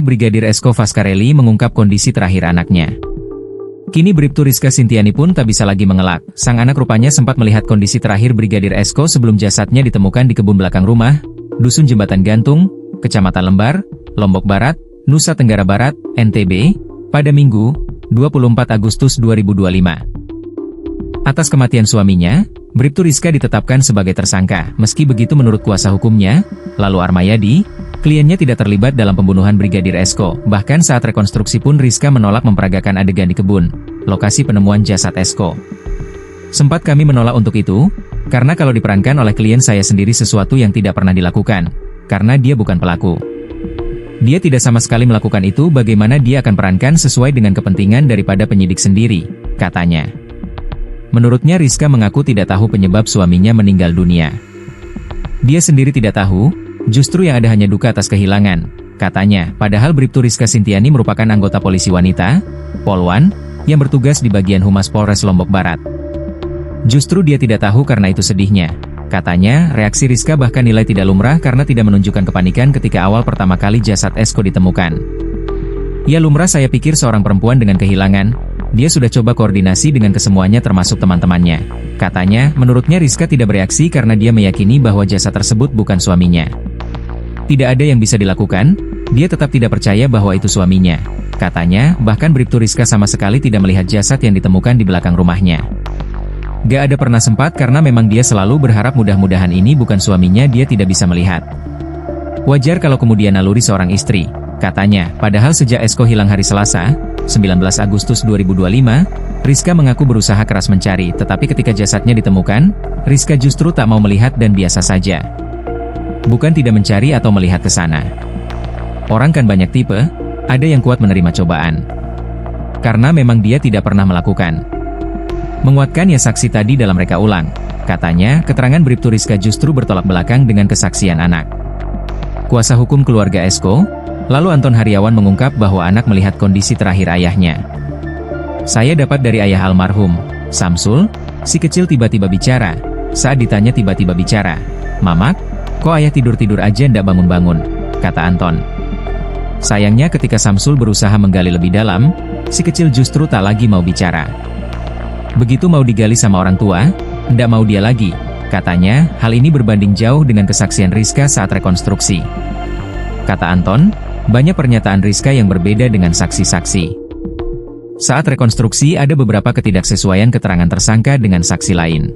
Anak Brigadir Esko Fascarelli mengungkap kondisi terakhir anaknya. Kini Bribtu Rizka Sintiani pun tak bisa lagi mengelak. Sang anak rupanya sempat melihat kondisi terakhir Brigadir Esko sebelum jasadnya ditemukan di kebun belakang rumah, Dusun Jembatan Gantung, Kecamatan Lembar, Lombok Barat, Nusa Tenggara Barat, NTB, pada Minggu, 24 Agustus 2025. Atas kematian suaminya, Bribtu Rizka ditetapkan sebagai tersangka. Meski begitu menurut kuasa hukumnya, Lalu Armayadi, kliennya tidak terlibat dalam pembunuhan Brigadir Esko. Bahkan saat rekonstruksi pun Rizka menolak memperagakan adegan di kebun, lokasi penemuan jasad Esko. Sempat kami menolak untuk itu, karena kalau diperankan oleh klien saya sendiri sesuatu yang tidak pernah dilakukan, karena dia bukan pelaku. Dia tidak sama sekali melakukan itu, bagaimana dia akan perankan sesuai dengan kepentingan daripada penyidik sendiri, katanya. Menurutnya Rizka mengaku tidak tahu penyebab suaminya meninggal dunia. Dia sendiri tidak tahu, justru yang ada hanya duka atas kehilangan, katanya. Padahal Bribtu Rizka Sintiani merupakan anggota polisi wanita, Polwan, yang bertugas di bagian Humas Polres Lombok Barat. Justru dia tidak tahu karena itu sedihnya. Katanya, reaksi Rizka bahkan nilai tidak lumrah karena tidak menunjukkan kepanikan ketika awal pertama kali jasad Esko ditemukan. Ya lumrah, saya pikir seorang perempuan dengan kehilangan, dia sudah coba koordinasi dengan kesemuanya termasuk teman-temannya. Katanya, menurutnya Rizka tidak bereaksi karena dia meyakini bahwa jasad tersebut bukan suaminya. Tidak ada yang bisa dilakukan, dia tetap tidak percaya bahwa itu suaminya. Katanya, bahkan Bribtu Rizka sama sekali tidak melihat jasad yang ditemukan di belakang rumahnya. Gak ada pernah sempat karena memang dia selalu berharap mudah-mudahan ini bukan suaminya, dia tidak bisa melihat. Wajar kalau kemudian naluri seorang istri, katanya. Padahal sejak Esko hilang hari Selasa, 19 Agustus 2025, Rizka mengaku berusaha keras mencari, tetapi ketika jasadnya ditemukan, Rizka justru tak mau melihat dan biasa saja. Bukan tidak mencari atau melihat ke sana. Orang kan banyak tipe, ada yang kuat menerima cobaan. Karena memang dia tidak pernah melakukan. Menguatkan ya saksi tadi dalam reka ulang. Katanya, keterangan Bribtu Rizka justru bertolak belakang dengan kesaksian anak. Kuasa hukum keluarga Esko, lalu Anton Haryawan mengungkap bahwa anak melihat kondisi terakhir ayahnya. Saya dapat dari ayah almarhum, Samsul, si kecil tiba-tiba bicara. Saat ditanya tiba-tiba bicara, "Mamak, kok ayah tidur-tidur aja ndak bangun-bangun?" kata Anton. Sayangnya ketika Samsul berusaha menggali lebih dalam, si kecil justru tak lagi mau bicara. Begitu mau digali sama orang tua, ndak mau dia lagi. Katanya, hal ini berbanding jauh dengan kesaksian Rizka saat rekonstruksi. Kata Anton, banyak pernyataan Rizka yang berbeda dengan saksi-saksi. Saat rekonstruksi ada beberapa ketidaksesuaian keterangan tersangka dengan saksi lain.